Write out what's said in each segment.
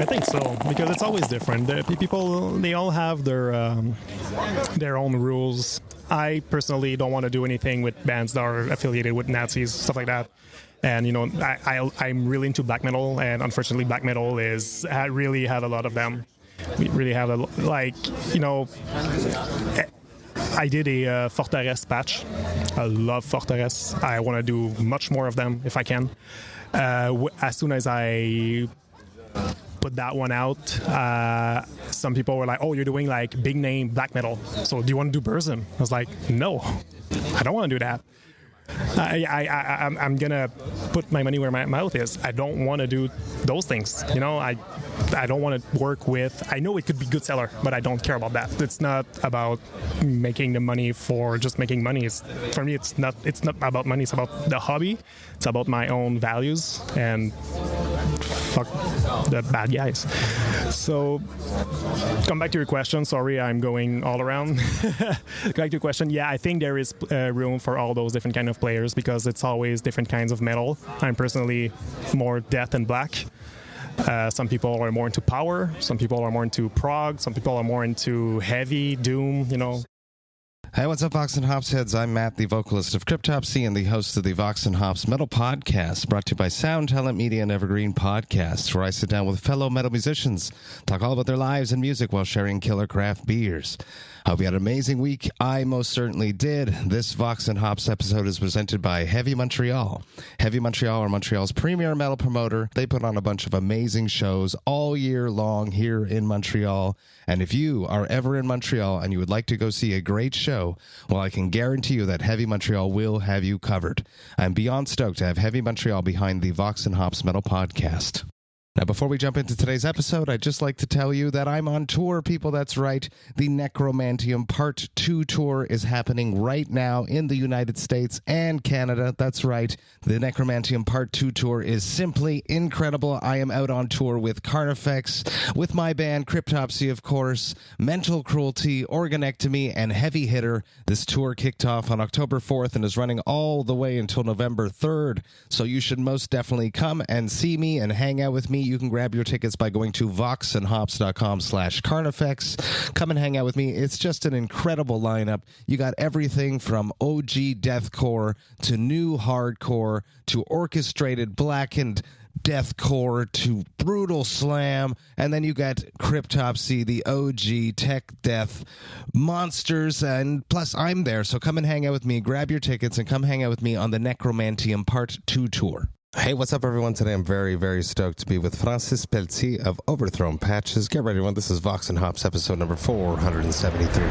I think so, because it's always different. People, they all have their own rules. I personally don't want to do anything with bands that are affiliated with Nazis, stuff like that. And, you know, I'm really into black metal, and unfortunately black metal really have a lot of them. We really have, I did a Fortress patch. I love Fortress. I want to do much more of them if I can. As soon as I put that one out, some people were like, oh, you're doing like big name black metal, so do you want to do Burzum? I was like, no, I don't want to do that. I'm gonna put my money where my mouth is. I don't want to do those things. You know, I don't want to work with. I know it could be good seller, but I don't care about that. It's not about making the money for just making money. For me, it's not about money. It's about the hobby. It's about my own values and fuck the bad guys. So, come back to your question. Sorry, I'm going all around. Back to your question. Yeah, I think there is room for all those different kind of players because it's always different kinds of metal. I'm personally more death and black. Some people are more into power. Some people are more into prog. Some people are more into heavy doom. You know. Hey, what's up, Vox&Hops heads? I'm Matt, the vocalist of Cryptopsy and the host of the Vox&Hops Metal Podcast, brought to you by Sound Talent Media and Evergreen Podcasts, where I sit down with fellow metal musicians, talk all about their lives and music while sharing killer craft beers. I hope you had an amazing week. I most certainly did. This Vox&Hops episode is presented by Heavy Montreal. Heavy Montreal are Montreal's premier metal promoter. They put on a bunch of amazing shows all year long here in Montreal. And if you are ever in Montreal and you would like to go see a great show, well, I can guarantee you that Heavy Montreal will have you covered. I'm beyond stoked to have Heavy Montreal behind the Vox&Hops Metal Podcast. Now, before we jump into today's episode, I'd just like to tell you that I'm on tour, people. That's right. The Necromantium Part 2 tour is happening right now in the United States and Canada. That's right. The Necromantium Part 2 tour is simply incredible. I am out on tour with Carnifex, with my band Cryptopsy, of course, Mental Cruelty, Organectomy, and Heavy Hitter. This tour kicked off on October 4th and is running all the way until November 3rd. So you should most definitely come and see me and hang out with me. You can grab your tickets by going to voxandhops.com/Carnifex. Come and hang out with me. It's just an incredible lineup. You got everything from OG deathcore to new hardcore to orchestrated blackened deathcore to brutal slam, and then you got Cryptopsy, the OG tech death monsters, and plus I'm there, so come and hang out with me. Grab your tickets and come hang out with me on the Necromantium Part 2 tour. Hey, what's up, everyone? Today I'm very, very stoked to be with Francis Pelletier of Overthrown Patches. Get ready, everyone. This is Vox&Hops episode number 473.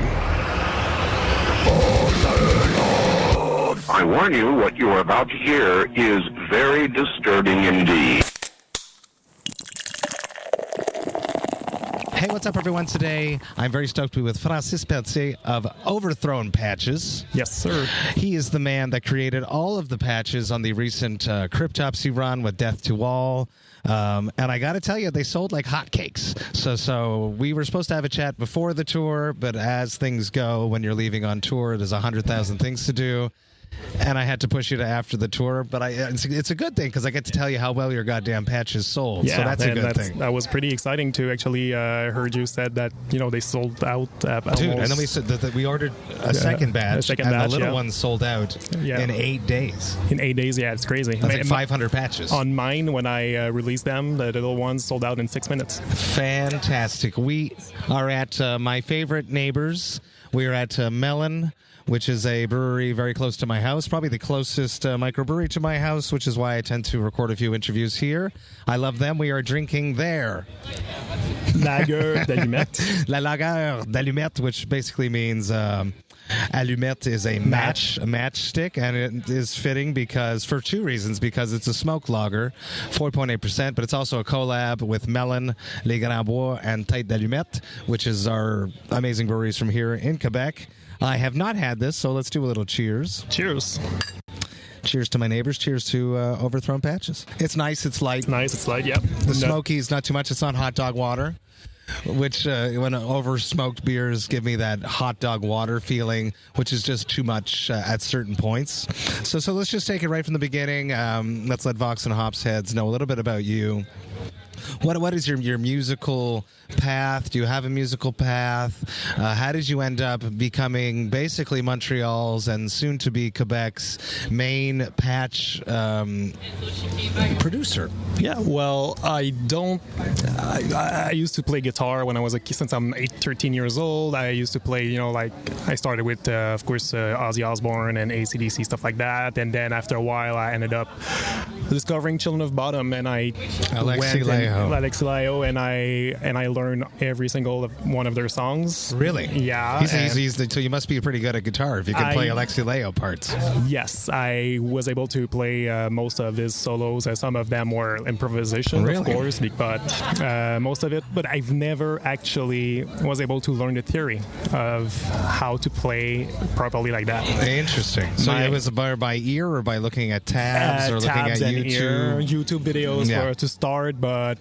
I warn you, what you are about to hear is very disturbing indeed. Hey, what's up, everyone? Today, I'm very stoked to be with Francis Pelletier of Overthrown Patches. Yes, sir. He is the man that created all of the patches on the recent Cryptopsy run with Death to All. And I got to tell you, they sold like hotcakes. So we were supposed to have a chat before the tour, but as things go, when you're leaving on tour, there's 100,000 things to do. And I had to push you to after the tour, but it's a good thing because I get to tell you how well your goddamn patches sold. Yeah, so that's a good thing. That was pretty exciting to actually heard you said that they sold out. Dude, and then we said that we ordered a second batch, and the little one sold out in 8 days. In 8 days, yeah, it's crazy. That's like 500 patches. On mine, when I released them, the little ones sold out in 6 minutes. Fantastic. We are at my favorite neighbors. We are at Mellön, which is a brewery very close to my house, probably the closest microbrewery to my house, which is why I tend to record a few interviews here. I love them. We are drinking their Lager d'Allumette. La Lager d'Allumette, which basically means Allumette is a matchstick, and it is fitting because for two reasons. Because it's a smoke lager, 4.8%, but it's also a collab with Mellön, Les Grands Bois, and Tete d'Allumette, which is our amazing breweries from here in Quebec. I have not had this, so let's do a little cheers. Cheers. Cheers to my neighbors. Cheers to Overthrown Patches. It's nice. It's light. It's light, yep. The smoky is not too much. It's not hot dog water, which when over-smoked beers give me that hot dog water feeling, which is just too much at certain points. So let's just take it right from the beginning. Let's let Vox&Hops heads know a little bit about you. What is your musical path? Do you have a musical path? How did you end up becoming basically Montreal's and soon to be Quebec's main patch producer? Yeah, well, I used to play guitar when I was a kid. Since I'm 13 years old, I used to play, like I started with, of course, Ozzy Osbourne and AC/DC, stuff like that. And then after a while, I ended up discovering Children of Bodom, and I Alexi Laiho, and I learned every single one of their songs. Really? Yeah. So you must be pretty good at guitar if you can play Alexi Laiho parts. Yes, I was able to play most of his solos. Some of them were improvisation, really? Of course, but most of it. But I've never actually was able to learn the theory of how to play properly like that. Interesting. So it was by ear or by looking at tabs or looking at YouTube videos to start, but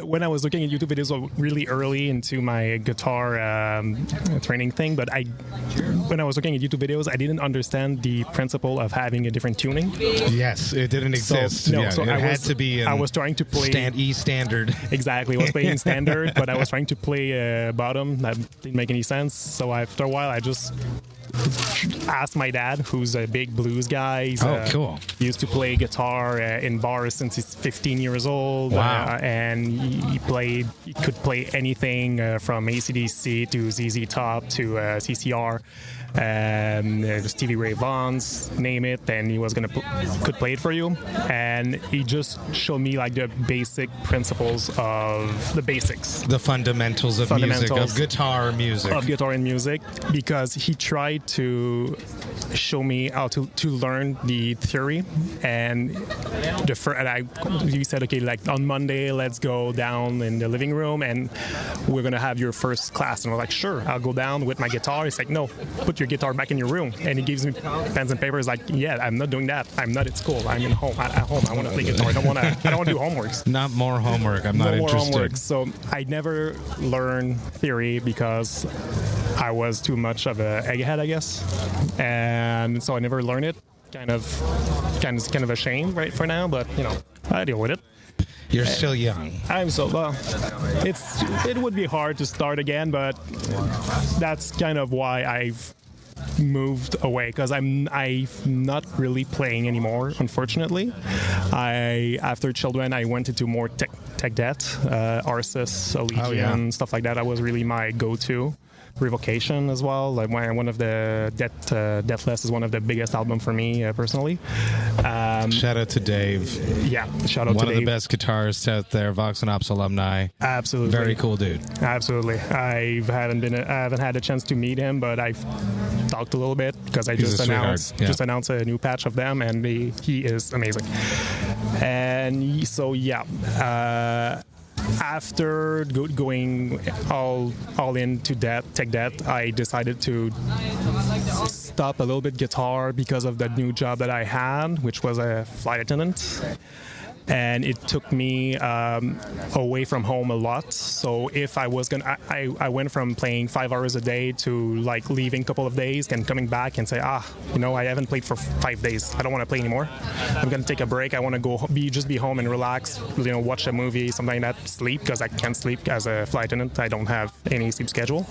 when I was looking at YouTube videos really early into my guitar training thing, but when I was looking at YouTube videos, I didn't understand the principle of having a different tuning. Yes, it didn't exist. So it had to be I was trying to play E standard. Exactly, I was playing standard, but I was trying to play bottom. That didn't make any sense. So after a while, I just asked my dad, who's a big blues guy. He's, cool. He used to play guitar in bars since he's 15 years old. Wow. And he could play anything from AC/DC to ZZ Top to CCR. Stevie Ray Vaughan's, name it, and he was could play it for you. And he just showed me like the basic principles of the basics, the fundamentals of music, of guitar and music, because he tried to show me how to learn the theory. And he said, okay, like on Monday, let's go down in the living room and we're gonna have your first class. And we're like, sure, I'll go down with my guitar. He's like, no, put your guitar back in your room. And he gives me pens and papers like, yeah, I'm not doing that. I'm not at school. I'm at home. I want to play guitar. I don't want to do homeworks. Not more homework. I'm not interested. More homework. So I never learned theory because I was too much of a egghead, I guess. And so I never learned it. Kind of a shame right for now, but I deal with it. You're still young. I'm so well. It would be hard to start again, but that's kind of why I've moved away, because I'm not really playing anymore, unfortunately. After Children, I went into more tech debt, Arsis, Allegiant, stuff like that. That was really my go-to. Revocation as well. Like one of the Deathless is one of the biggest albums for me personally. Shout out to Dave. Yeah, shout out to Dave. One of the best guitarists out there, Vox&Hops alumni. Absolutely, very cool dude. Absolutely. I haven't had a chance to meet him, but I've talked a little bit because I just announced a new patch of them, and he is amazing. And so after going all into tech debt, I decided to stop a little bit guitar because of the new job that I had, which was a flight attendant. And it took me away from home a lot. So if I was I went from playing 5 hours a day to like leaving a couple of days and coming back and say, I haven't played for 5 days. I don't want to play anymore. I'm gonna take a break. I want to be home and relax. Watch a movie, something like that. Sleep, because I can't sleep as a flight attendant. I don't have any sleep schedule.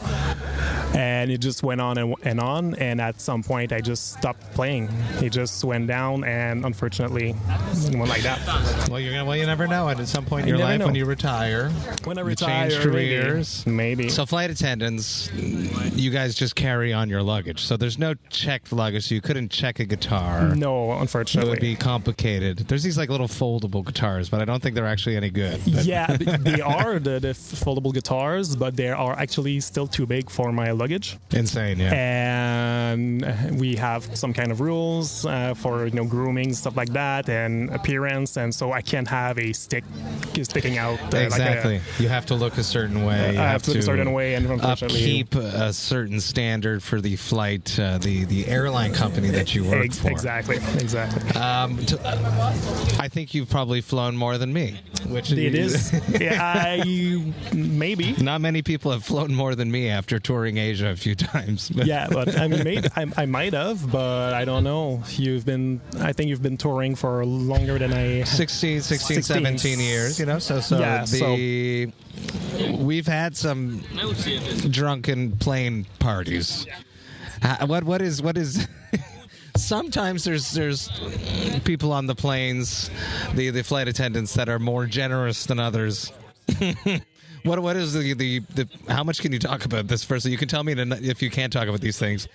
And it just went on and on. And at some point, I just stopped playing. It just went down, and unfortunately, it went like that. Well, you never know. And at some point in your life, when you retire, change careers, maybe. So flight attendants, you guys just carry on your luggage. So there's no checked luggage. So you couldn't check a guitar. No, unfortunately, it would be complicated. There's these like little foldable guitars, but I don't think they're actually any good. Yeah, they are the foldable guitars, but they are actually still too big for my luggage. Insane, yeah. And we have some kind of rules for grooming, stuff like that, and appearance, and so I can't have a stick sticking out. Exactly. You have to look a certain way. I have to look a certain way, and unfortunately, keep a certain standard for the flight, the airline company that you work for. Exactly. I think you've probably flown more than me. Which is. Yeah, maybe. Not many people have flown more than me after touring Asia Asia a few times. Yeah, but I mean, maybe I might have, but I don't know. I think you've been touring for longer than I... 16, 17 years, you know, so we've had some drunken plane parties. What is sometimes there's people on the planes, the flight attendants that are more generous than others. What is the how much can you talk about this first? So you can tell me if you can't talk about these things.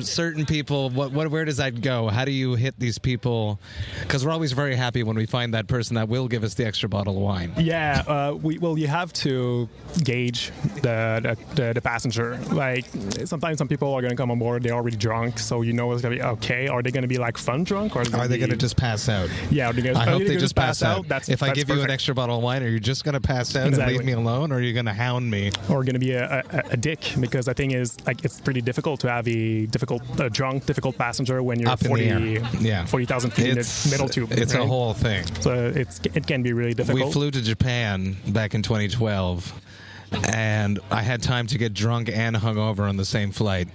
Certain people, where does that go? How do you hit these people? Because we're always very happy when we find that person that will give us the extra bottle of wine. Yeah, you have to gauge the passenger. Like, sometimes some people are going to come on board, they're already drunk, so you know it's going to be okay. Are they going to be like fun drunk? Or are they going to just pass out? Yeah, I hope they just pass out. If I give you an perfect. extra bottle of wine, are you just going to pass out and leave me alone, or are you going to hound me? Or going to be a dick? Because the thing is, like, it's pretty difficult to have a difficult passenger when you're up 40,000 feet in the middle tube. It's right? a whole thing. So it can be really difficult. We flew to Japan back in 2012, and I had time to get drunk and hungover on the same flight.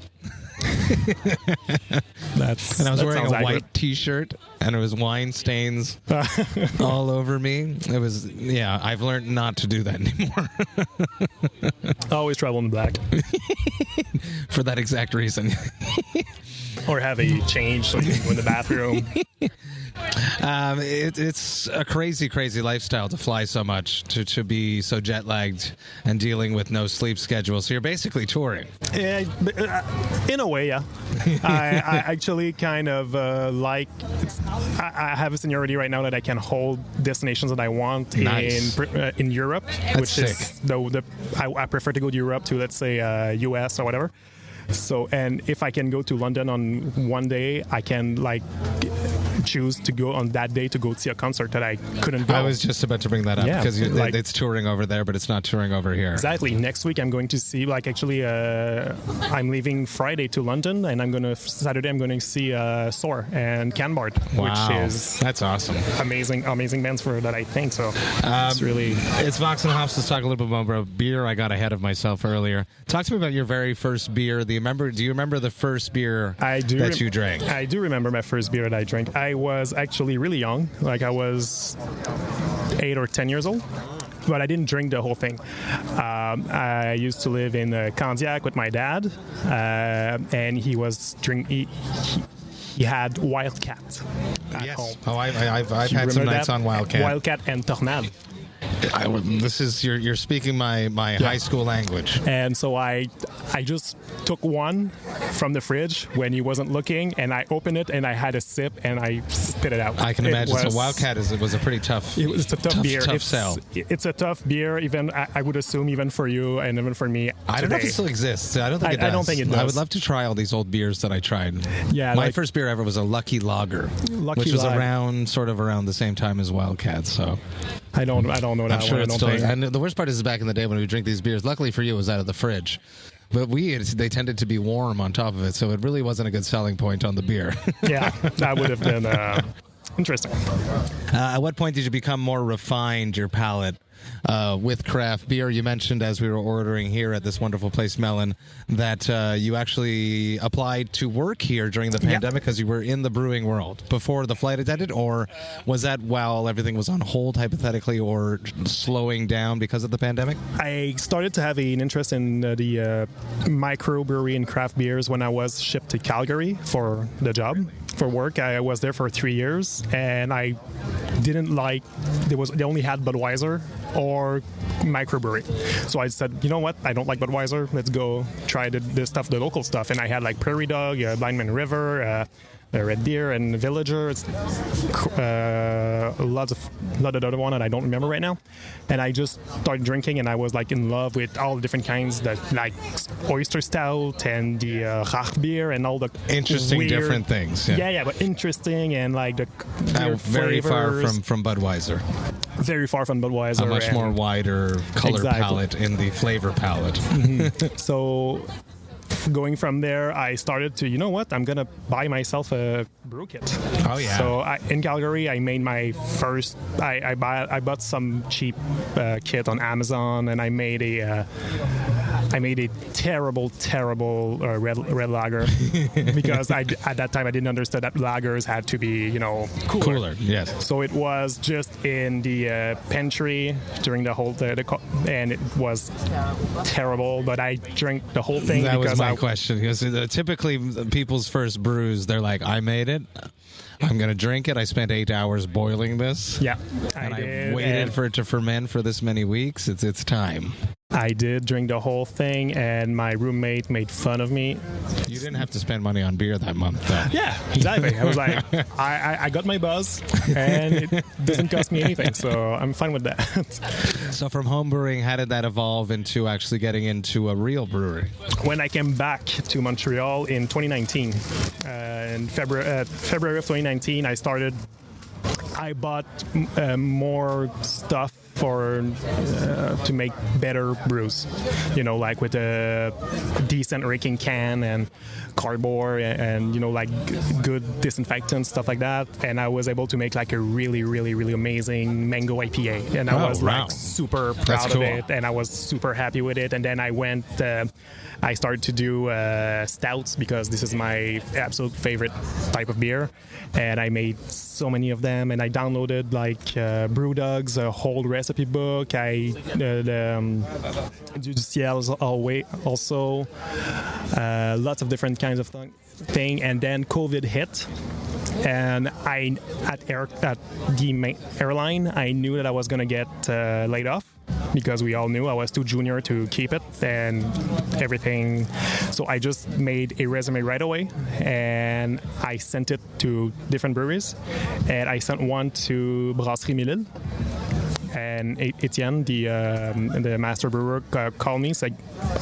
And I was wearing a white T-shirt, and it was wine stains all over me. It was, I've learned not to do that anymore. Always travel in the black. For that exact reason. Or have a change so you can go in the bathroom. It's a crazy, crazy lifestyle to fly so much, to be so jet lagged and dealing with no sleep schedule. So you're basically touring. Yeah, in a way, yeah. I actually kind of like. I have a seniority right now that I can hold destinations that I want in Europe, That's sick. Is I prefer to go to Europe to, let's say, US or whatever. So, and if I can go to London on one day, I can choose to go on that day to go see a concert that I couldn't go. I was just about to bring that up because it's touring over there, but it's not touring over here. Exactly. Next week I'm going to see, I'm leaving Friday to London, and Saturday I'm going to see Soar and Canbard, which is that's awesome. Amazing bands for that, I think. So it's Vox&Hops. Let's talk a little bit more about beer. I got ahead of myself earlier. Talk to me about your very first beer. Do you remember the first beer that you drank? I do remember my first beer that I drank. I was actually really young. Like, I was 8 or 10 years old. But I didn't drink the whole thing. I used to live in Candiac with my dad, and he was drinking. He had Wildcat at home. Oh, I've had some nights on Wildcat. Wildcat and Tornade. This is you're speaking my high school language. And so I just took one from the fridge when he wasn't looking, and I opened it and I had a sip and I spit it out. I can imagine. So Wildcat was a pretty tough. It's a tough beer. Tough sell. It's a tough beer. Even I would assume even for you and even for me. I don't know if it still exists. I don't think it does. I don't think it does. I would love to try all these old beers that I tried. Yeah, my first beer ever was a Lucky Lager, which was around the same time as Wildcat. So I don't know that. I'm sure it's still. And the worst part is back in the day when we drink these beers. Luckily for you, it was out of the fridge. But they tended to be warm on top of it, so it really wasn't a good selling point on the beer. Yeah, that would have been interesting. At what point did you become more refined, your palate, with craft beer? You mentioned as we were ordering here at this wonderful place, Mellön, that you actually applied to work here during the pandemic because you were in the brewing world before the flight attendant, or was that while everything was on hold, hypothetically, or slowing down because of the pandemic? I started to have an interest in the microbrewery and craft beers when I was shipped to Calgary for the job, for work. I was there for 3 years, and I didn't like, they only had Budweiser or microbrewery. So I said, you know what, I don't like Budweiser, let's go try the local stuff. And I had like Prairie Dog, Blind Man River, Red Deer and Villager. It's a lot of other one that I don't remember right now. And I just started drinking, and I was like in love with all the different kinds, that like oyster stout and the Rach beer and all the interesting weird, different things. Yeah, but interesting, and like the very flavors. far from Budweiser. Very far from Budweiser. A much more wider color palette in the flavor palette. Mm-hmm. So going from there, I started to, you know what, I'm going to buy myself a brew kit. Oh, yeah. So in Calgary, I made my first, I bought some cheap kit on Amazon, and I made I made a terrible red lager because at that time I didn't understand that lagers had to be cooler. Yes. So it was just in the pantry during the whole and it was terrible. But I drank the whole thing. That because was my question. Because typically people's first brews, they're like, I made it. I'm going to drink it. I spent 8 hours boiling this. Yeah. I waited for it to ferment for this many weeks. It's time. I did drink the whole thing, and my roommate made fun of me. You didn't have to spend money on beer that month, though. Yeah, exactly. I was like, I got my buzz, and it doesn't cost me anything, so I'm fine with that. So from home brewing, how did that evolve into actually getting into a real brewery? When I came back to Montreal in 2019, in February of 2019, I bought more stuff to make better brews, like with a decent raking can and cardboard and like good disinfectant, stuff like that. And I was able to make like a really, really, really amazing mango IPA, and I was like super proud of it, and I was super happy with it. And then I started to do stouts because this is my absolute favorite type of beer, and I made so many of them. And I downloaded like Brewdog's whole recipe book. Du Ciel also lots of different kinds of thing. And then COVID hit. And at the airline, I knew that I was going to get laid off, because we all knew I was too junior to keep it and everything. So I just made a resume right away, and I sent it to different breweries. And I sent one to Brasserie Mellön. And Etienne, the master brewer, called me. He's like,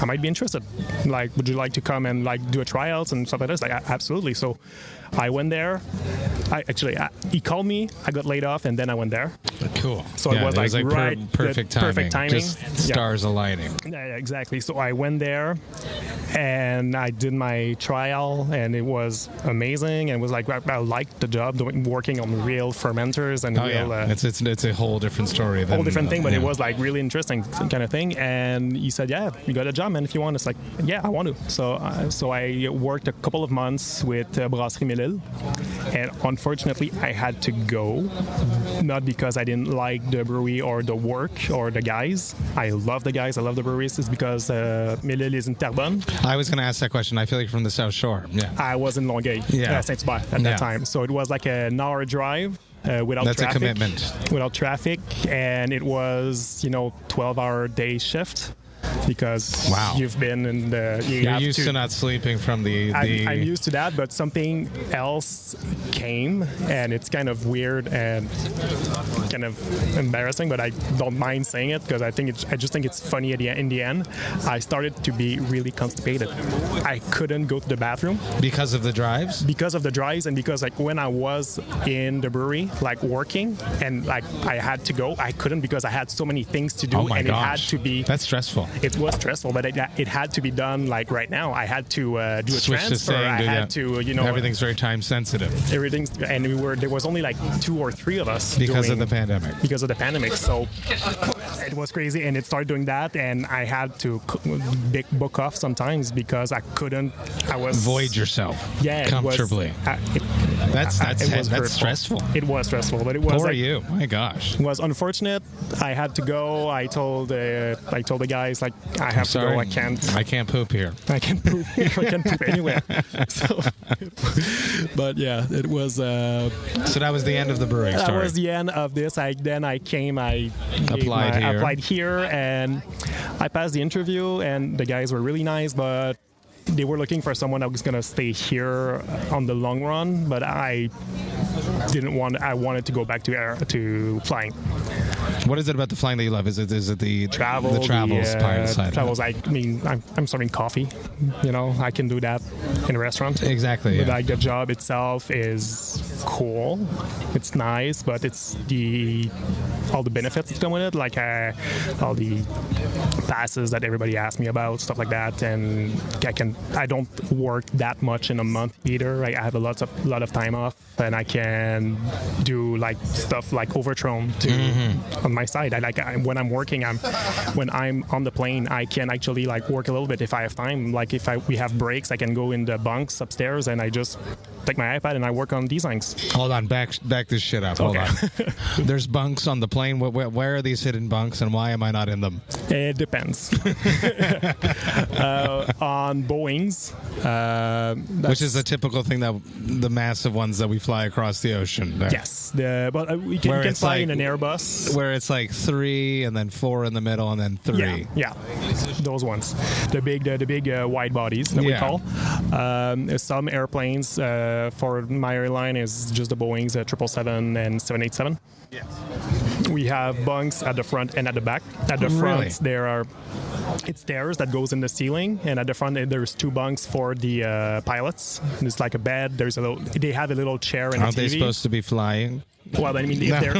I might be interested. Like, would you like to come and like do a trials and stuff like this? Like, absolutely. So I went there. He called me. I got laid off, and then I went there. Cool. So it was like perfect timing. Just stars aligning. Yeah, exactly. So I went there, and I did my trial, and it was amazing. And it was like I liked the job, working on real fermenters and it's a whole different story. Whole different thing, but it was like really interesting kind of thing. And he said, "Yeah, you got a job, man. If you want." It's like, "Yeah, I want to." So I worked a couple of months with Brasserie Mellön, and unfortunately, I had to go. Not because I didn't like the brewery or the work or the guys. I love the guys. I love the breweries. It's because Mellön is in Terrebonne. I was going to ask that question. I feel like you're from the South Shore. Yeah. I was in Longueuil, Saint-Hubert at that time. So it was like an hour drive. Without That's traffic, a commitment. Without traffic, and it was 12-hour day shift. Because you've been in you're used to not sleeping from the I'm used to that, but something else came, and it's kind of weird and kind of embarrassing, but I don't mind saying it because I just think it's funny in the end. I started to be really constipated. I couldn't go to the bathroom because of the drives. Because of the drives, and because like when I was in the brewery, like working, and like I had to go, I couldn't because I had so many things to do, it had to be. That's stressful. It was stressful, but it had to be done like right now. I had to do a transfer. I had to, everything's very time sensitive. And there was only like 2 or 3 of us because of the pandemic. Because of the pandemic, so it was crazy, and it started doing that, and I had to book off sometimes because I couldn't. Void yourself. Yeah, comfortably. That's stressful. It was stressful, but it was. Poor you. My gosh. It was unfortunate. I had to go. I told the guys like I have to go. I can't poop here. I can't poop here. I can't poop anywhere. So, but yeah, it was. So that was the end of the brewing story. That was the end of this. Then I came. I applied here, and I passed the interview, and the guys were really nice, but they were looking for someone that was going to stay here on the long run, but I didn't want. I wanted to go back to flying. What is it about the flying that you love? Is it the travels side? Travels. I mean, I'm serving coffee. I can do that in a restaurant. Exactly. But like the job itself is cool. It's nice, but it's all the benefits that come with it, like all the passes that everybody asks me about, stuff like that. And I don't work that much in a month either. I have a lot of time off, and I can do like stuff like Overthrown on my side. When I'm working, when I'm on the plane, I can actually like work a little bit if I have time. Like we have breaks, I can go in the bunks upstairs and I just take my iPad and I work on designs. Hold on, back this shit up. Hold on. There's bunks on the plane. Where are these hidden bunks, and why am I not in them? It depends. On Boeings, which is a typical thing that the massive ones that we fly across the ocean. There. Yes, we can fly in an Airbus where it's like 3 and then 4 in the middle and then 3. Yeah, those ones, the big wide bodies that we call. Some airplanes for my airline is just the Boeings 777 and 787. Yes. We have bunks at the front and at the back. At the front, there are stairs that goes in the ceiling, and at the front there's 2 bunks for the pilots. There's like a bed. They have a little chair and Aren't a TV. They supposed to be flying? Well, I mean, if they're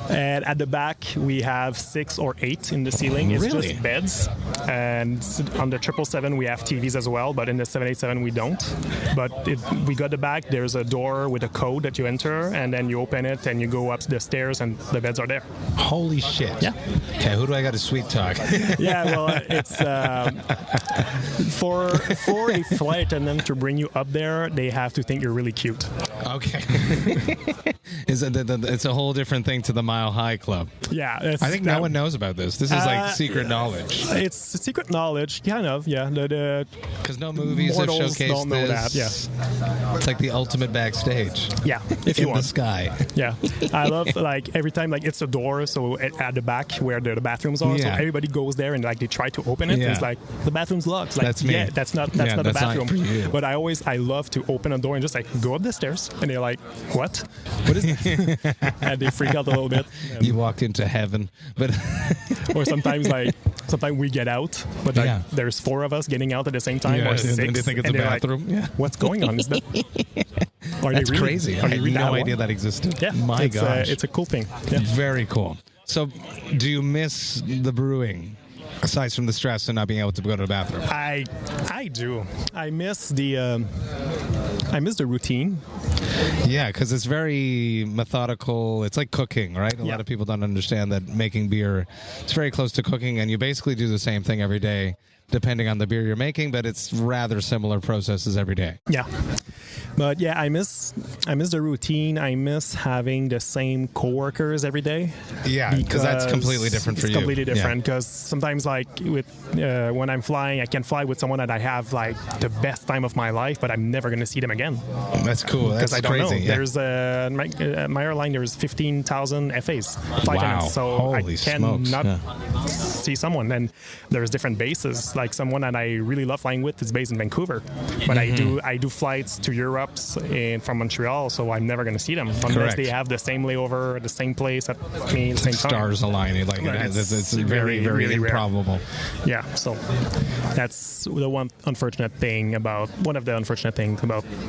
and at the back we have 6 or 8 in the ceiling. It's just beds. And on the 777 we have TVs as well, but in the 787 we don't. But we got the back. There's a door with a code that you enter, and then you open it and you go up the stairs, and the beds are there. Holy shit! Yeah. Okay, who do I got to sweet talk? Yeah, well, it's for a flight attendant to bring you up there, they have to think you're really cute. Okay. It's a whole different thing to the Mile High Club. Yeah. I think no one knows about this. This is like secret knowledge. It's secret knowledge, kind of, yeah. Because no movies have showcased don't know this. that, yeah. It's like the ultimate backstage. Yeah, if you in want. the sky. Yeah. I love, like, every time, like, it's a door, so at the back where the bathrooms are, so everybody goes there and, like, they try to open it. Yeah. It's like, the bathroom's locked. Like, that's me. Yeah, that's not the bathroom. Not for you. But I love to open a door and just, like, go up the stairs. And they're like, what is this? And they freak out a little bit. You walked into heaven. But or sometimes we get out, but there's 4 of us getting out at the same time, or 6. And they think it's a bathroom. Like, what's going on? Is that? That's crazy. I had no idea that existed. Yeah, my gosh, it's a cool thing. Yeah. Very cool. So, do you miss the brewing? Aside from the stress and not being able to go to the bathroom, I do. I miss the routine. Yeah, because it's very methodical. It's like cooking, right? A lot of people don't understand that making beer, it's very close to cooking, and you basically do the same thing every day, depending on the beer you're making, but it's rather similar processes every day. Yeah. But yeah, I miss the routine. I miss having the same coworkers every day. Yeah, because that's completely different for you. It's completely different because sometimes, like when I'm flying, I can fly with someone that I have like the best time of my life, but I'm never going to see them again. That's cool. That's I don't crazy. know. Yeah. There's my airline. There's 15,000 FAs, flight attendants. So holy I smokes. cannot see someone. And there's different bases. Like someone that I really love flying with is based in Vancouver, but I do flights to Europe and from Montreal, so I'm never going to see them unless they have the same layover at the same place at me at the same time. Stars aligning, like it's very, very really improbable. Rare. Yeah, so that's one of the unfortunate things about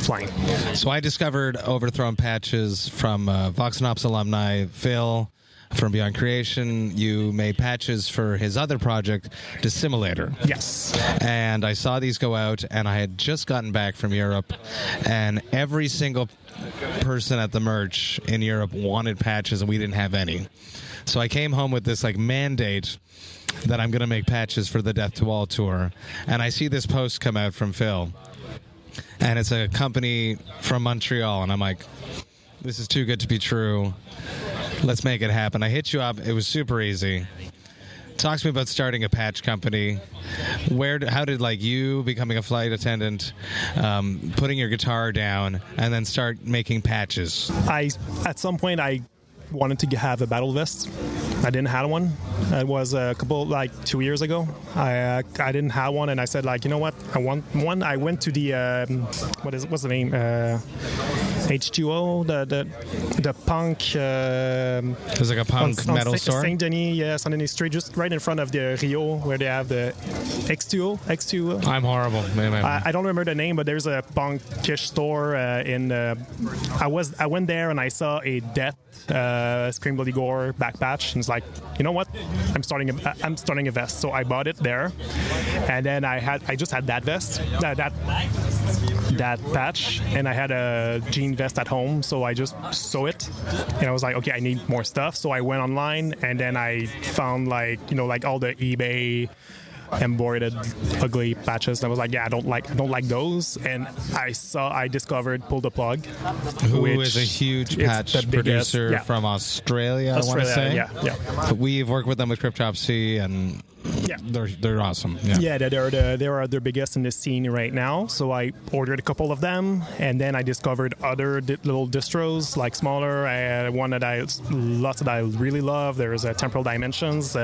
flying. So I discovered Overthrown Patches from Vox&Hops alumni Phil from Beyond Creation. You made patches for his other project, Dissimulator. Yes. And I saw these go out, and I had just gotten back from Europe, and every single person at the merch in Europe wanted patches, and we didn't have any. So I came home with this like mandate that I'm going to make patches for the Death to All tour. And I see this post come out from Phil, and it's a company from Montreal, and I'm like, this is too good to be true. Let's make it happen. I hit you up. It was super easy. Talk to me about starting a patch company. How did like you becoming a flight attendant, putting your guitar down, and then start making patches? At some point I wanted to have a battle vest. I didn't have one. It was a couple, like 2 years ago. I didn't have one, and I said, like, you know what? I want one. I went to the what's the name? H2O, the punk. There's like a punk metal store. Saint Denis, Saint Denis Street, just right in front of the Rio, where they have the X2O. I'm horrible. I don't remember the name, but there's a punkish store in. I went there and I saw a Death Scream Bloody Gore back patch, and it's like, you know what? I'm starting a vest, so I bought it there, and then I just had that vest. that patch, and I had a jean vest at home, so I just sew it, and I was like, okay, I need more stuff, so I went online, and then I found like all the eBay embroidered ugly patches, and I was like, yeah, I don't like those, and I discovered Pull the Plug, who is a huge patch producer from Australia, I want to say. Yeah. We've worked with them with Cryptopsy, and they're awesome. Yeah, they are the biggest in the scene right now. So I ordered a couple of them, and then I discovered other little distros, like smaller. One that I really love. There's Temporal Dimensions,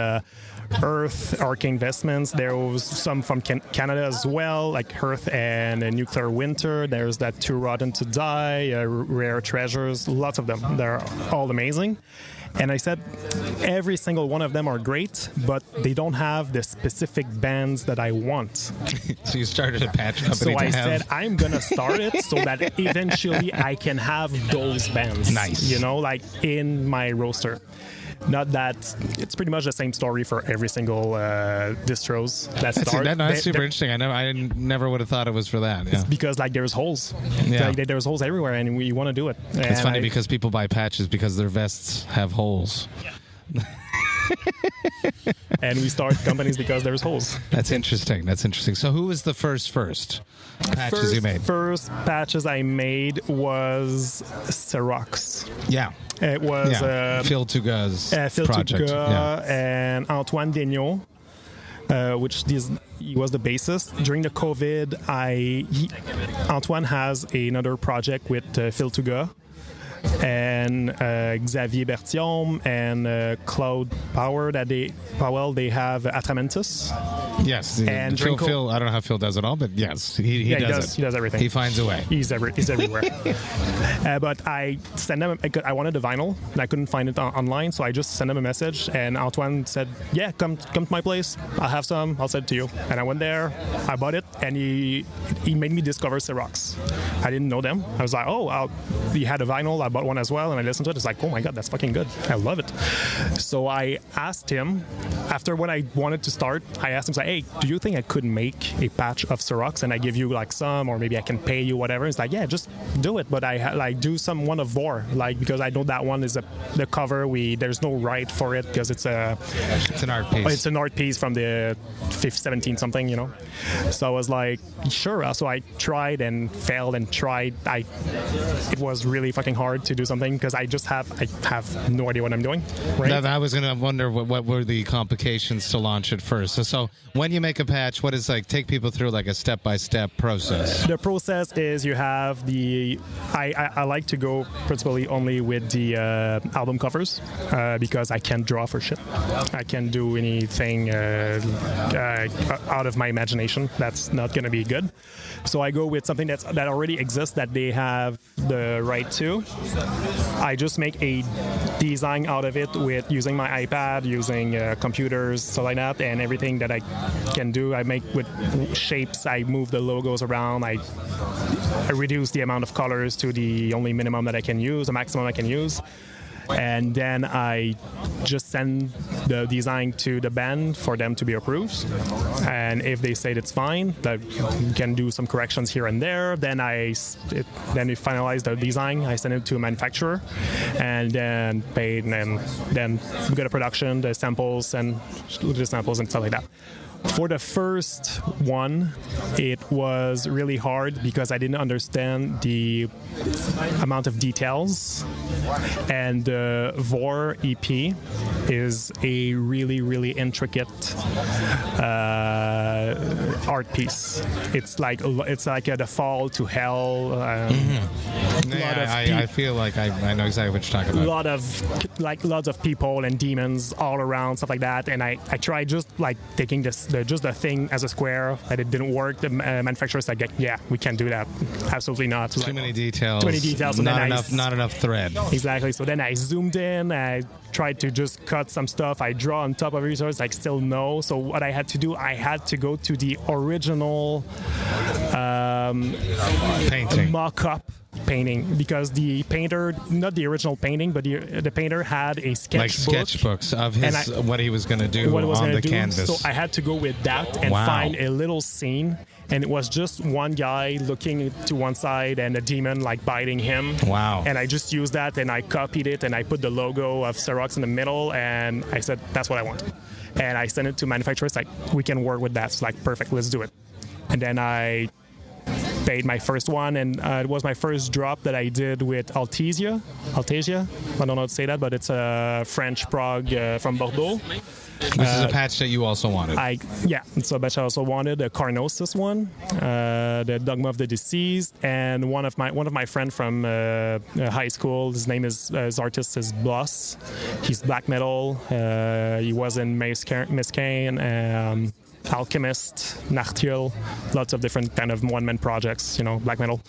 Earth, Arcane Vestments. There was some from Canada as well, like Earth and Nuclear Winter. There's that Too Rotten to Die, Rare Treasures, lots of them. They're all amazing. And I said, every single one of them are great, but they don't have the specific bands that I want. So you started a patch company so I said, I'm going to start it so that eventually I can have those bands. Nice. Like in my roster. Not that it's pretty much the same story for every single distros that start. That's super interesting. I never would have thought it was for that. It's because there's holes. Yeah. There's holes everywhere, and we want to do it. It's funny because people buy patches because their vests have holes. Yeah. And we start companies because there's holes. That's interesting. So who was the first patches you made? First patches I made was Xerox. Yeah. It was Phil Touga's project. And Antoine Degnaud, which he was the bassist. During the COVID, Antoine has another project with Phil Touga and Xavier Berthiaume and Claude Powell. They have Atramentus. Yes, and Phil. I don't know how Phil does it all, but yes, he does it. He does everything. He finds a way. He's everywhere. But I sent him. I wanted a vinyl, and I couldn't find it online, so I just sent him a message. And Antoine said, "Yeah, come to my place. I'll have some. I'll send it to you." And I went there. I bought it, and he made me discover Xerox. I didn't know them. I was like, "Oh, he had a vinyl. I bought one as well," and I listened to it. It's like, "Oh my god, that's fucking good. I love it." So I asked him after when I wanted to start. I asked him, "Hey, do you think I could make a patch of Xerox and I give you like some, or maybe I can pay you whatever?" It's like, "Yeah, just do it." But I do one of Vor, like, because I know that one is the cover. There's no right for it because it's an art piece. It's an art piece from the 17 something, So I was like, sure. So I tried and failed and tried. It was really fucking hard to do something because I have no idea what I'm doing. Right? I was going to wonder what were the complications to launch it first. So when you make a patch, what is take people through like a step-by-step process? The process is you have I like to go principally only with the album covers because I can't draw for shit. I can't do anything out of my imagination. That's not going to be good. So I go with something that already exists that they have the right to. I just make a design out of it with using my iPad, using computers, stuff like that, and everything that I can do. I make with shapes. I move the logos around. I reduce the amount of colors to the only minimum that I can use, the maximum I can use. And then I just send the design to the band for them to be approved. And if they say it's fine, that we can do some corrections here and there. Then we finalize the design. I send it to a manufacturer, and then pay. And then we go to production, the samples and stuff like that. For the first one, it was really hard because I didn't understand the amount of details. And the Vor EP is a really, really intricate art piece. It's like the Fall to Hell. I feel like I know exactly what you're talking about. Lots of people and demons all around, stuff like that. And I tried just taking just the thing as a square, and it didn't work. The manufacturers said, "Yeah, we can't do that. Absolutely not." Too many details. Not enough thread. Exactly. So then I zoomed in. I tried to just cut some stuff. I draw on top of resource. Still no. So what I had to do, I had to go to the original painting mock-up painting, because the painter, not the original painting, but the painter had a sketchbook. Like sketchbooks of his what he was going to do on the canvas. So I had to go with that and find a little scene, and it was just one guy looking to one side and a demon like biting him. Wow. And I just used that and I copied it and I put the logo of Xerox in the middle, and I said, that's what I want. And I sent it to manufacturers, like, we can work with that. It's like, perfect, let's do it. And then I paid my first one, and it was my first drop that I did with Altesia. I don't know how to say that, but it's a French prog from Bordeaux. This is a patch that you also wanted. It's a patch I also wanted, a Carnosis one, the Dogma of the Deceased, and one of my friend from high school. His name is his artist is Bois. He's black metal. He was in Miskane, Alchemist, Nachtiel, lots of different kind of one-man projects, black metal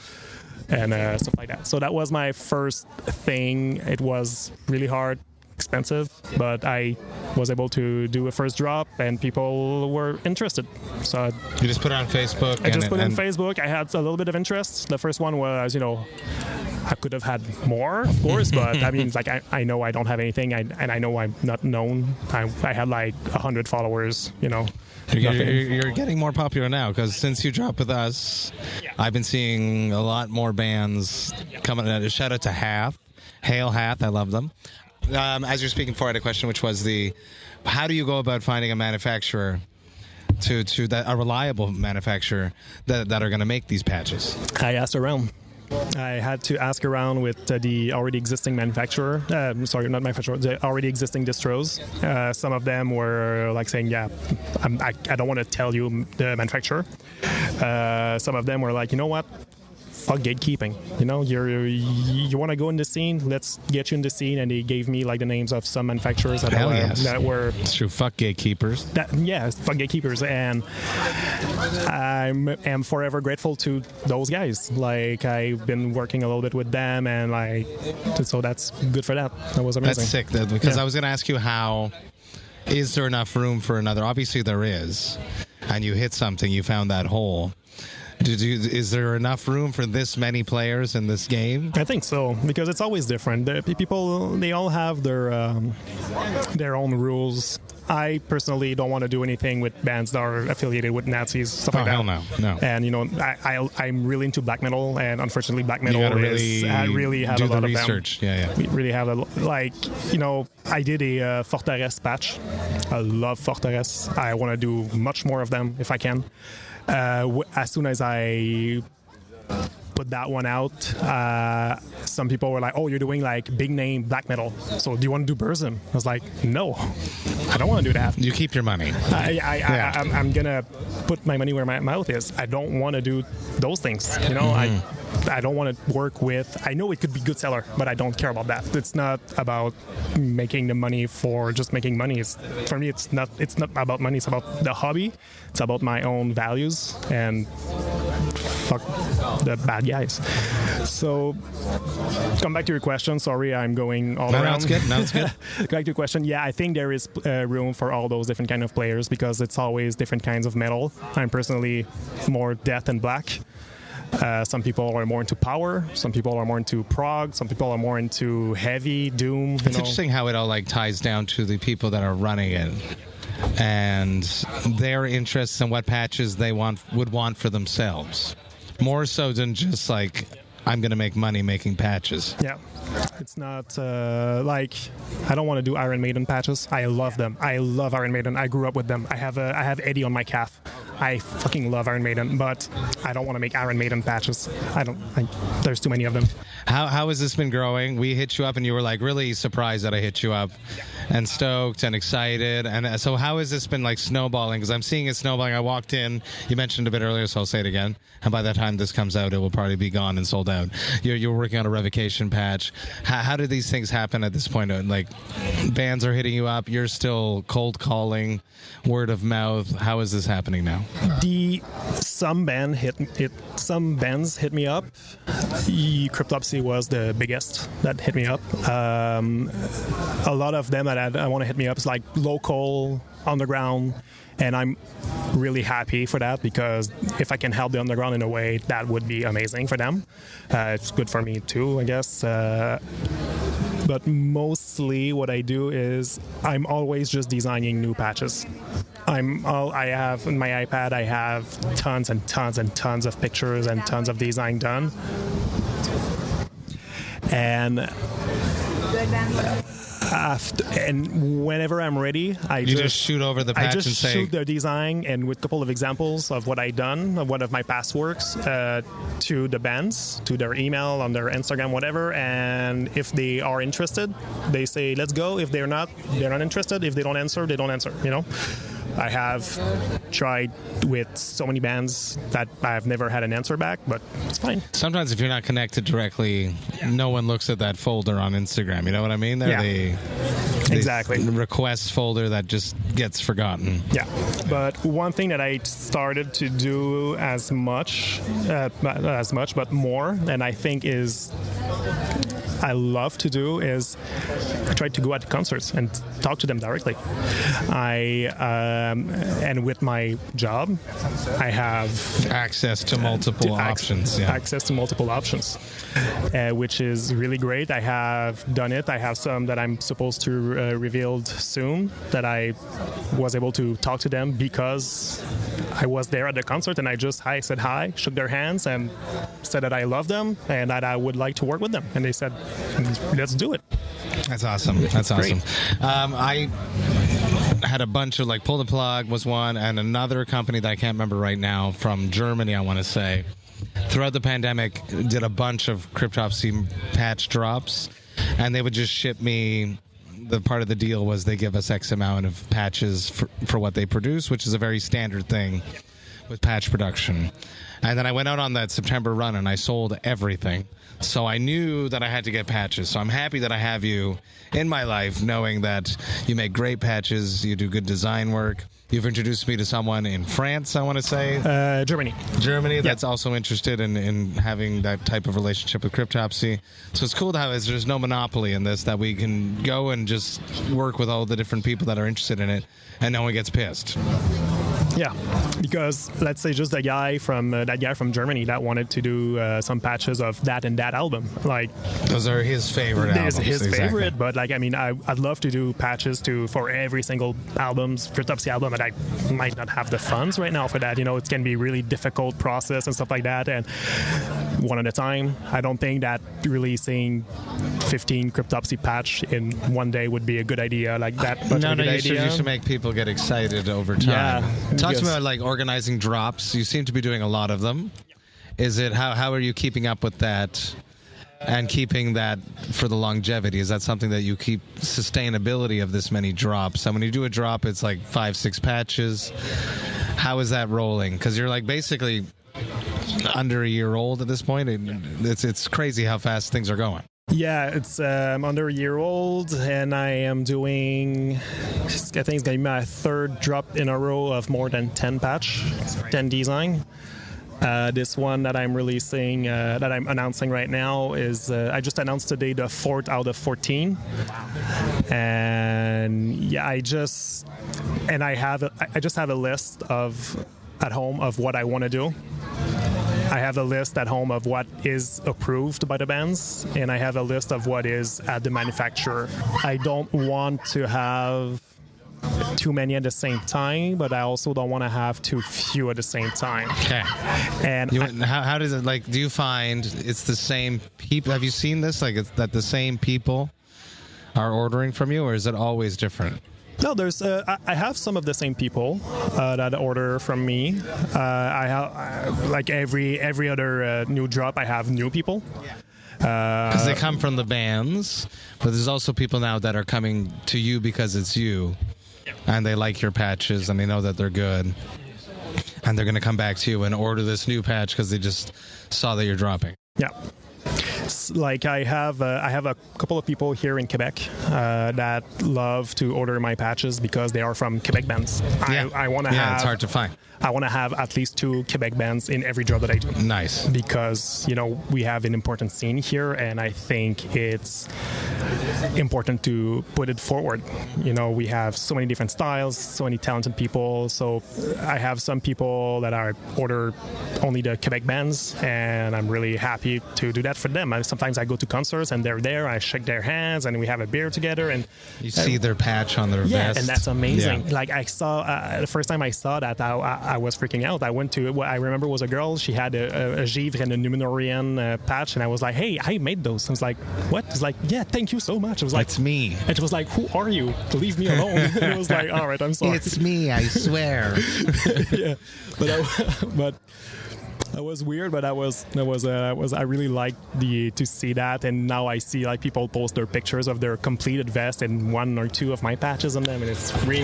and stuff like that. So that was my first thing. It was really hard, expensive, but I was able to do a first drop and people were interested. So you just put it on Facebook? I just put it on Facebook. I had a little bit of interest. The first one was, I could have had more, of course, but I mean, like, I know I don't have anything, and I know I'm not known. I had like 100 followers, You're getting more popular now, because since you dropped with us, I've been seeing a lot more bands coming. Shout out to Hail Hath, I love them. As you're speaking for, I had a question, which was how do you go about finding a manufacturer a reliable manufacturer that are going to make these patches? I asked around. I had to ask around with the already existing manufacturer. The already existing distros. Some of them were like saying, I don't want to tell you the manufacturer. Some of them were like, you know what? Fuck gatekeeping. You want to go in the scene? Let's get you in the scene. And they gave me like the names of some manufacturers that were. It's true. Fuck gatekeepers. Fuck gatekeepers. And I am forever grateful to those guys. Like, I've been working a little bit with them, and so that's good for that. That was amazing. That's sick, because I was going to ask you, is there enough room for another? Obviously there is. And you hit something. You found that hole. Is there enough room for this many players in this game? I think so, because it's always different. People, they all have their own rules. I personally don't want to do anything with bands that are affiliated with Nazis, stuff like that. Hell no. And I'm really into black metal, and unfortunately, black metal I really have do a lot the of research. them. We really have I did a Fortress patch. I love Fortress. I want to do much more of them if I can. As soon as I put that one out, some people were like, oh, you're doing like big name black metal, so do you want to do Burzum? I was like, no, I don't want to do that. You keep your money. I'm gonna put my money where my mouth is. I don't want to do those things. I don't want to work with. I know it could be good seller, but I don't care about that. It's not about making the money for just making money. For me, it's not about money. It's about the hobby. It's about my own values, and fuck the bad guys. So, come back to your question. Sorry, I'm going all around. No, it's good. Back to your question. Yeah, I think there is room for all those different kind of players, because it's always different kinds of metal. I'm personally more death and black. Some people are more into power. Some people are more into prog. Some people are more into heavy doom. It's interesting how it all ties down to the people that are running it and their interests and what patches they would want for themselves, more so than just like, I'm going to make money making patches. Yeah. It's not I don't want to do Iron Maiden patches. I love them. I love Iron Maiden. I grew up with them. I have Eddie on my calf. I fucking love Iron Maiden, but I don't want to make Iron Maiden patches. There's too many of them. How has this been growing? We hit you up and you were like really surprised that I hit you up, and stoked and excited. And so how has this been like snowballing? Because I'm seeing it snowballing. I walked in, you mentioned a bit earlier, so I'll say it again. And by the time this comes out, it will probably be gone and sold out. You're working on a revocation patch. How did these things happen at this point? Like, bands are hitting you up, you're still cold calling, word of mouth. How is this happening now? Some bands hit me up. Cryptopsy was the biggest that hit me up. A lot of them that I want to hit me up is like local underground, and I'm really happy for that, because if I can help the underground in a way, that would be amazing for them. It's good for me too, I guess. But mostly what I do is I'm always just designing new patches. I have in my iPad, I have tons and tons and tons of pictures and tons of design done. And whenever I'm ready, I just shoot over the patch and say, shoot the design, and with a couple of examples of what I've done, of one of my past works, to the bands, to their email, on their Instagram, whatever. And if they are interested, they say, let's go. If they're not interested. If they don't answer, they don't answer, you know. I have tried with so many bands that I've never had an answer back, but it's fine. Sometimes if you're not connected directly, no one looks at that folder on Instagram. You know what I mean? They're the exactly request folder that just gets forgotten. Yeah, but one thing that I started to do as much, but more, and I think is I love to do, is I try to go at concerts and talk to them directly. And with my job, I have access to multiple options. Access to multiple options, which is really great. I have done it. I have some that I'm supposed to reveal soon that I was able to talk to them because I was there at the concert, and I said hi, shook their hands, and said that I love them and that I would like to work with them. And they said, let's do it. That's awesome. That's awesome. I had a bunch of, like, Pull the Plug was one, and another company that I can't remember right now from Germany, I want to say, throughout the pandemic, did a bunch of Cryptopsy patch drops, and they would just ship me. The part of the deal was they give us X amount of patches for what they produce, which is a very standard thing with patch production. And then I went out on that September run and I sold everything. So I knew that I had to get patches. So I'm happy that I have you in my life, knowing that you make great patches, you do good design work. You've introduced me to someone in France, I want to say. Germany, that's also interested in having that type of relationship with Cryptopsy. So it's cool to have, there's no monopoly in this, that we can go and just work with all the different people that are interested in it, and no one gets pissed. Yeah, because let's say just that guy from Germany that wanted to do some patches of that and that album. Like, those are his favorite albums. His favorite, but like, I mean, I'd love to do patches for every single Cryptopsy album, but I might not have the funds right now for that. You know, it can be a really difficult process and stuff like that, and one at a time. I don't think that releasing 15 Cryptopsy patch in one day would be a good idea. Like that. You should make people get excited over time. Yeah. Talk to me about, like, organizing drops. You seem to be doing a lot of them. Is it how are you keeping up with that and keeping that for the longevity? Is that something that you keep sustainability of this many drops? And when you do a drop, it's like 5-6 patches. How is that rolling? Because you're like basically under a year old at this point. It's crazy how fast things are going. Yeah, it's under a year old, and I am doing, I think it's going to be my third drop in a row of more than 10 patch, 10 design. This one that I'm releasing, that I'm announcing right now is, I just announced today the 4th out of 14. And yeah, I just have a list at home of what I want to do. I have a list at home of what is approved by the bands, and I have a list of what is at the manufacturer. I don't want to have too many at the same time, but I also don't want to have too few at the same time. Okay. And how does it, like, do you find it's the same people? Have you seen this, like, it's that the same people are ordering from you, or is it always different? No, there's. I have some of the same people that order from me. I have like every other new drop. I have new people. Because they come from the bands, but there's also people now that are coming to you because it's you, and they like your patches and they know that they're good, and they're going to come back to you and order this new patch because they just saw that you're dropping. Yeah. Like I have a couple of people here in Quebec that love to order my patches because they are from Quebec bands. I want to have. Yeah, it's hard to find. I want to have at least 2 Quebec bands in every job that I do. Nice. Because, you know, we have an important scene here, and I think it's important to put it forward. You know, we have so many different styles, so many talented people. So I have some people that I order only the Quebec bands, and I'm really happy to do that for them. Sometimes I go to concerts and they're there, I shake their hands, and we have a beer together. And you see their patch on their vest. And that's amazing. Yeah. Like I saw the first time I saw that, I was freaking out. I went to what I remember was a girl. She had a Givre and a Numenorian patch, and I was like, "Hey, I made those." I was like, "What?" It's like, "Yeah, thank you so much." I was like, "It's me." And it was like, "Who are you? Leave me alone." And it was like, "All right, I'm sorry." It's me, I swear. Yeah, but that was weird, but I really liked to see that, and now I see like people post their pictures of their completed vest and 1 or 2 of my patches on them, and it's really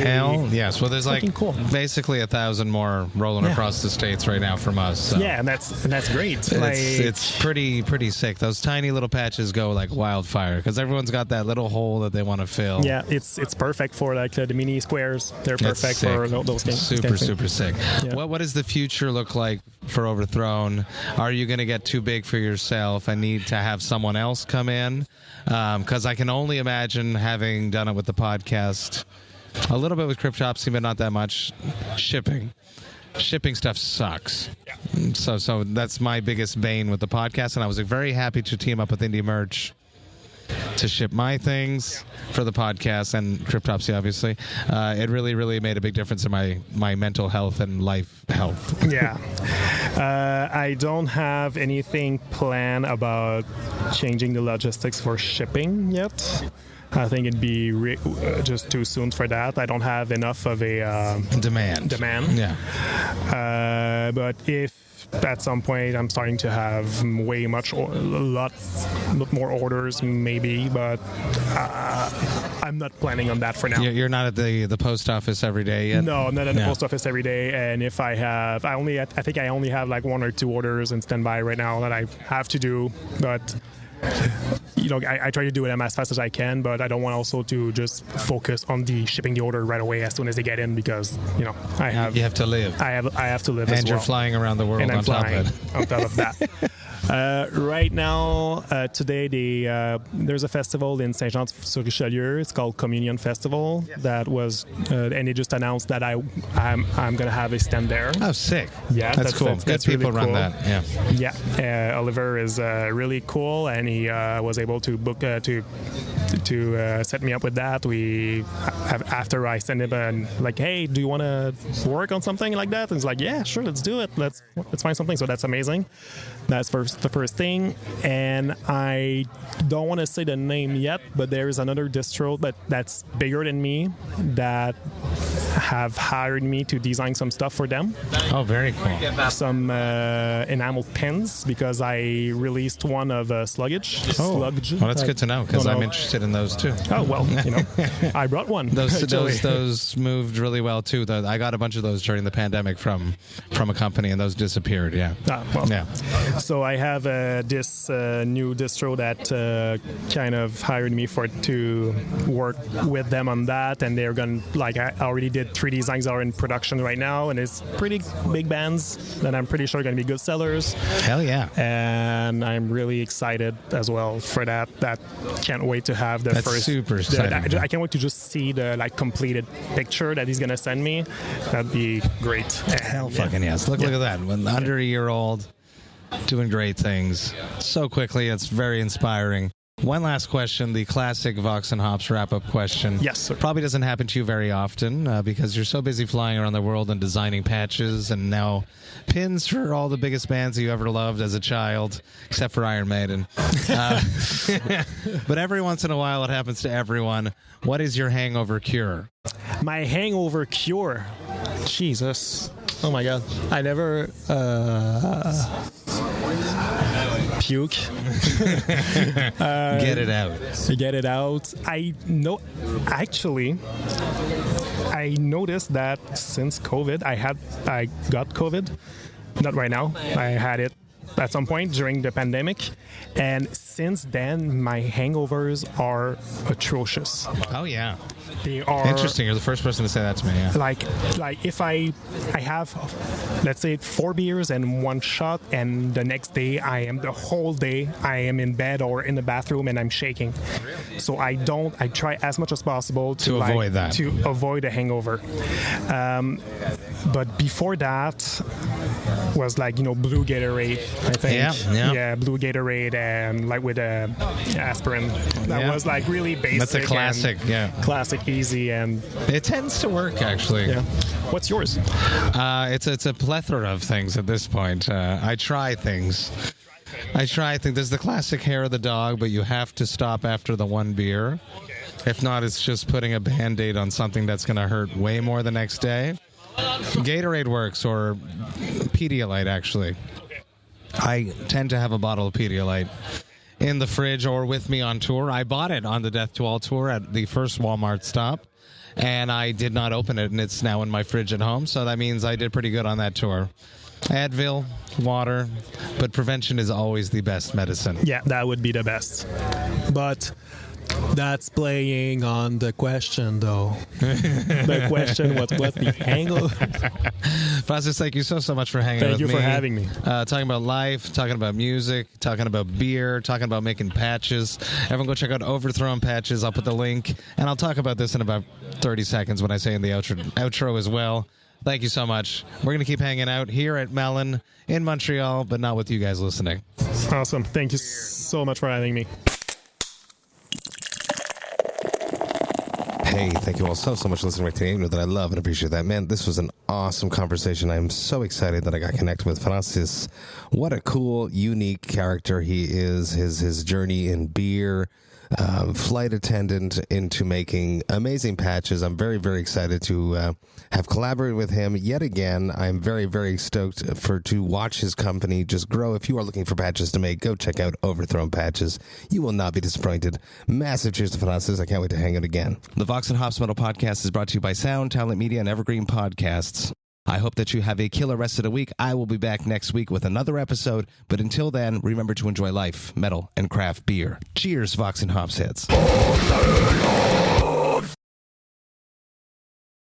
yes. Well, there's like cool. Basically 1,000 more rolling across the states right now from us. So. Yeah, and that's great. It's pretty sick. Those tiny little patches go like wildfire because everyone's got that little hole that they want to fill. Yeah, it's perfect for like the mini squares. They're perfect for those things. Super sick. Yeah. What does the future look like for Overthrown? Are you going to get too big for yourself and need to have someone else come in? Because I can only imagine, having done it with the podcast, a little bit with Cryptopsy, but not that much. Shipping stuff sucks. Yeah. So that's my biggest bane with the podcast, and I was very happy to team up with Indie Merch to ship my things for the podcast and Cryptopsy, obviously. It really made a big difference in my mental health and life health. Yeah. I don't have anything planned about changing the logistics for shipping yet. I think it'd be just too soon for that. I don't have enough of a demand. Yeah. But if at some point I'm starting to have a lot more orders, maybe, but I'm not planning on that for now. You're not at the post office every day yet? No, I'm not at the post office every day, and if I have, I think I only have like 1 or 2 orders in standby right now that I have to do, but you know, I try to do it as fast as I can, but I don't want also to just focus on shipping the order right away as soon as they get in, because you know you have to live. I have to live, and as well. And you're flying around the world on top of it. On top of that. Right now, today, there's a festival in Saint-Jean-sur-Richelieu. It's called Communion Festival. Yes. That was, and they just announced that I'm going to have a stand there. Oh, sick! Yeah, that's cool. That's Good people really cool. run that. Yeah. Oliver is really cool, and he was able to book to set me up with that. After I sent him like, hey, do you want to work on something like that? And he's like, yeah, sure, let's do it. Let's find something. So that's amazing. That's the first thing. And I don't want to say the name yet, but there is another distro that's bigger than me that have hired me to design some stuff for them. Oh, very cool. Some enamel pins, because I released one of Sludge. Well, that's good to know, because I'm interested in those too. Oh, well, you know, I brought one. Those moved really well too. I got a bunch of those during the pandemic from a company, and those disappeared. Yeah. Yeah. So I have this new distro that kind of hired me to work with them on that, and they're going to, like, I already did 3 designs that are in production right now, and it's pretty big bands that I'm pretty sure are going to be good sellers. Hell yeah. And I'm really excited as well for that. Can't wait to have the That's first. Super exciting. I can't wait to just see the completed picture that he's going to send me. That'd be great. Hell fucking yes. Look at that. When under a year old, doing great things so quickly. It's very inspiring. One last question, the classic Vox&Hops wrap-up question. Yes, sir. Probably doesn't happen to you very often because you're so busy flying around the world and designing patches and now pins for all the biggest bands that you ever loved as a child, except for Iron Maiden. But every once in a while, it happens to everyone. What is your hangover cure? My hangover cure? Jesus. Oh, my God. I never... puke. Get it out. Get it out. I noticed that since COVID, I got COVID. Not right now. I had it at some point during the pandemic. And since then, my hangovers are atrocious. Oh, yeah. They are Interesting. You're the first person to say that to me, yeah. like if I have, let's say, 4 beers and 1 shot, and the next day the whole day I am in bed or in the bathroom and I'm shaking. So I try as much as possible to avoid that. To avoid a hangover. But before that was blue Gatorade, I think. Yeah, blue Gatorade and with aspirin. That was really basic. That's a classic, Classic, easy, and it tends to work, actually. Yeah. What's yours? It's a plethora of things at this point. I try things. There's the classic hair of the dog, but you have to stop after the 1 beer. If not, it's just putting a Band-Aid on something that's going to hurt way more the next day. Gatorade works, or Pedialyte, actually. I tend to have a bottle of Pedialyte in the fridge or with me on tour. I bought it on the Death to All tour at the first Walmart stop, and I did not open it, and it's now in my fridge at home, so that means I did pretty good on that tour. Advil, water, but prevention is always the best medicine. Yeah, that would be the best. But that's playing on the question, though. The question was, what's the hangover? Francis, thank you so much for hanging out with me. Thank you for having me. Talking about life, talking about music, talking about beer, talking about making patches. Everyone go check out Overthrown Patches. I'll put the link, and I'll talk about this in about 30 seconds when I say in the outro as well. Thank you so much. We're going to keep hanging out here at Mellön in Montreal, but not with you guys listening. Awesome. Thank you so much for having me. Hey, thank you all so much for listening right today. You know that I love and appreciate that. Man, this was an awesome conversation. I'm so excited that I got connected with Francis. What a cool, unique character he is. His journey in beer, flight attendant into making amazing patches. I'm very, very excited to have collaborated with him yet again. I'm very, very stoked to watch his company just grow. If you are looking for patches to make, go check out Overthrown Patches. You will not be disappointed. Massive cheers to Francis. I can't wait to hang out again. The Vox&Hops Metal Podcast is brought to you by Sound Talent Media and Evergreen Podcasts. I hope that you have a killer rest of the week. I will be back next week with another episode. But until then, remember to enjoy life, metal, and craft beer. Cheers, Vox&Hops heads.